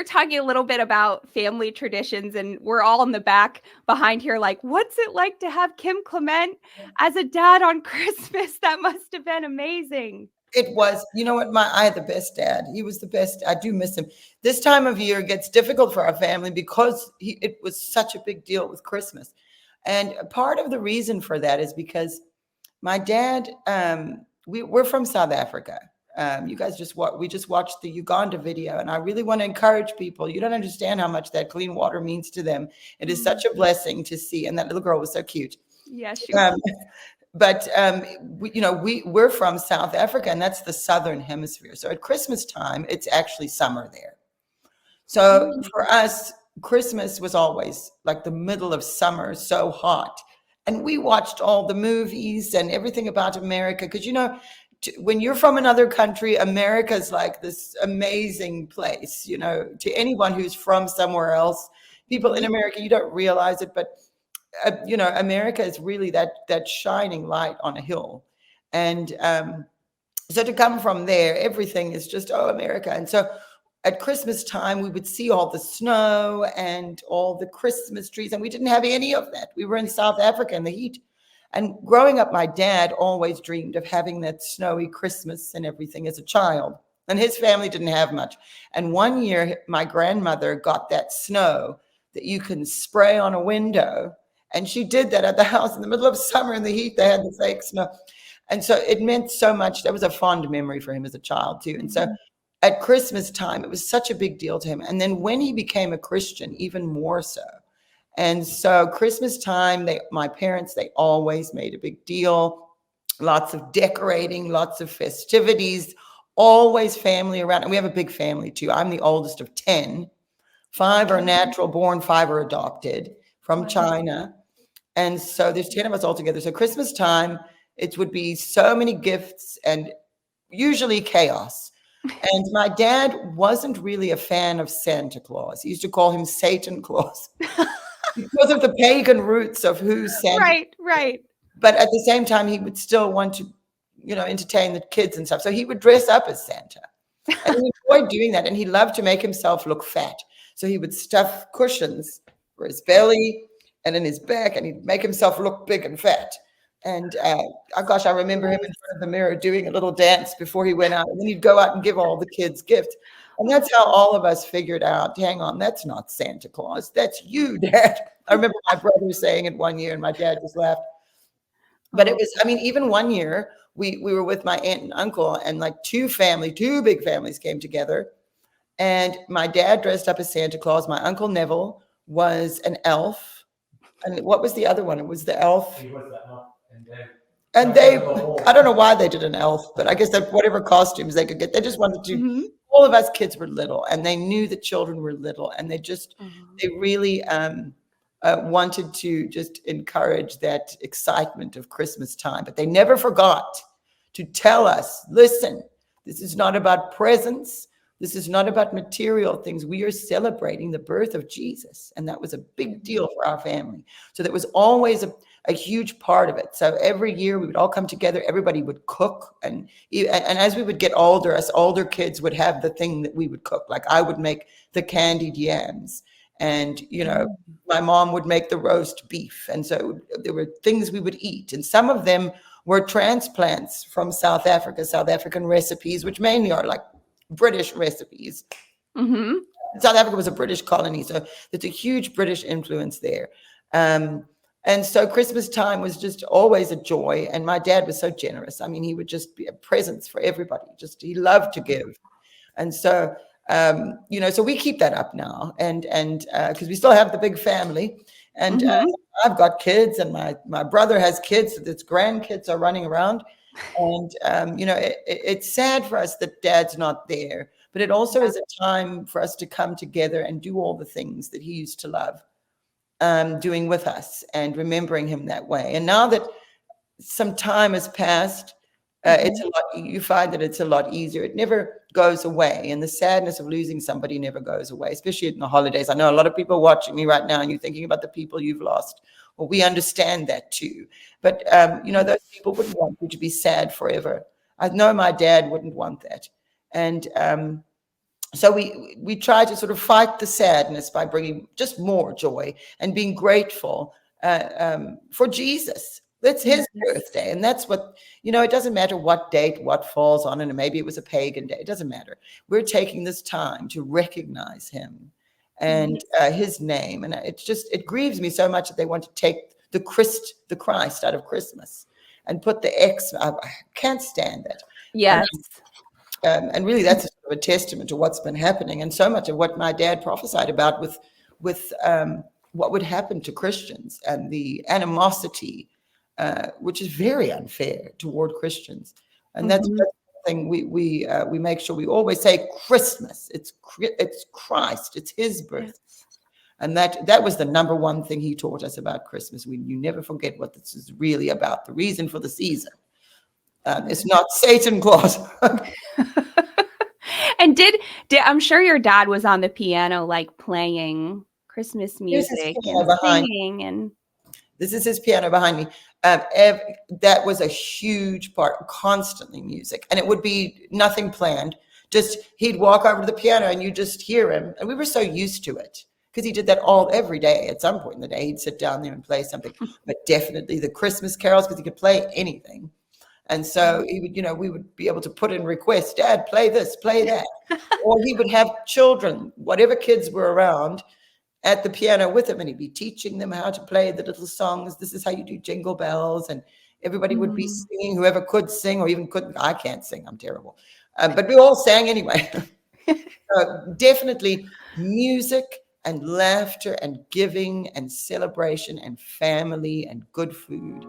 you're talking a little bit about family traditions, and we're all in the back behind here like, what's it like to have Kim Clement as a dad on Christmas? That must have been amazing. It was, you know what, I had the best dad. He was the best. I do miss him. This time of year gets difficult for our family because it was such a big deal with Christmas. And part of the reason for that is because my dad, we're from South Africa. You guys we just watched the Uganda video, and I really want to encourage people. You don't understand how much that clean water means to them. It is such a blessing to see. And that little girl was so cute. Yeah, she was. But we're from South Africa, and that's the southern hemisphere. So at Christmas time, it's actually summer there. So for us, Christmas was always like the middle of summer, so hot. And we watched all the movies and everything about America, because when you're from another country, America's like this amazing place. To anyone who's from somewhere else, people in America, you don't realize it, but America is really that shining light on a hill. And so to come from there, everything is just, oh, America. And so at Christmas time, we would see all the snow and all the Christmas trees, and we didn't have any of that. We were in South Africa in the heat. And growing up, my dad always dreamed of having that snowy Christmas and everything as a child. And his family didn't have much. And one year, my grandmother got that snow that you can spray on a window. And she did that at the house in the middle of summer in the heat. They had the fake snow. And so it meant so much. That was a fond memory for him as a child, too. And so at Christmas time, it was such a big deal to him. And then when he became a Christian, even more so. And so Christmas time, my parents, they always made a big deal. Lots of decorating, lots of festivities, always family around. And we have a big family, too. I'm the oldest of 10. 5 are natural born, 5 are adopted from China. And so there's 10 of us all together. So Christmas time, it would be so many gifts and usually chaos. And my dad wasn't really a fan of Santa Claus. He used to call him Satan Claus because of the pagan roots of who Santa. Right. But at the same time, he would still want to, entertain the kids and stuff. So he would dress up as Santa. And he enjoyed doing that. And he loved to make himself look fat. So he would stuff cushions for his belly and in his back, and he'd make himself look big and fat. And I remember him in front of the mirror doing a little dance before he went out. And then he'd go out and give all the kids gifts. And that's how all of us figured out, hang on, that's not Santa Claus. That's you, Dad. I remember my brother saying it one year, and my dad just laughed. But it was, even one year, we were with my aunt and uncle, and like two big families came together. And my dad dressed up as Santa Claus. My Uncle Neville was an elf. And what was the other one? It was the elf. He was the elf. And they, I don't know why they did an elf, but I guess that whatever costumes they could get, they just wanted to, all of us kids were little, and they knew the children were little, and they really wanted to just encourage that excitement of Christmas time. But they never forgot to tell us, listen, this is not about presents. This is not about material things. We are celebrating the birth of Jesus. And that was a big deal for our family. So that was always a huge part of it. So every year we would all come together. Everybody would cook. And as we would get older, us older kids would have the thing that we would cook. Like I would make the candied yams. And, my mom would make the roast beef. And so there were things we would eat. And some of them were transplants from South Africa, South African recipes, which mainly are like British recipes. South Africa was a British colony, so there's a huge British influence there. And so Christmas time was just always a joy. And my dad was so generous. He would just be a presence for everybody. He loved to give. And so, so we keep that up now. And because we still have the big family. And I've got kids, and my brother has kids. So his grandkids are running around. And, it's sad for us that Dad's not there, but it also is a time for us to come together and do all the things that he used to love doing with us and remembering him that way. And now that some time has passed, you find that it's a lot easier. It never goes away. And the sadness of losing somebody never goes away, especially in the holidays. I know a lot of people watching me right now, and you're thinking about the people you've lost. Well, we understand that too. But, those people wouldn't want you to be sad forever. I know my dad wouldn't want that. And So we try to sort of fight the sadness by bringing just more joy and being grateful for Jesus. That's his birthday. And that's what, it doesn't matter what date, what falls on, and maybe it was a pagan day. It doesn't matter. We're taking this time to recognize him and his name. And it grieves me so much that they want to take the Christ out of Christmas and put the X. I can't stand that. Yes. And really, that's sort of a testament to what's been happening, and so much of what my dad prophesied about with what would happen to Christians and the animosity, which is very unfair toward Christians. And that's the thing we make sure we always say Christmas. It's Christ. It's his birth. And that was the number one thing he taught us about Christmas. You never forget what this is really about, the reason for the season. It's not Satan Claus. And did I'm sure your dad was on the piano, like playing Christmas music and singing. And this is his piano behind me. That was a huge part, constantly music, and it would be nothing planned. Just he'd walk over to the piano, and you just hear him, and we were so used to it because he did that every day. At some point in the day, he'd sit down there and play something, but definitely the Christmas carols because he could play anything. And so he would, we would be able to put in requests, Dad, play this, play that. Or he would have children, whatever kids were around, at the piano with him, and he'd be teaching them how to play the little songs. This is how you do Jingle Bells. And everybody would be singing, whoever could sing or even couldn't. I can't sing, I'm terrible. But we all sang anyway. Definitely music and laughter and giving and celebration and family and good food.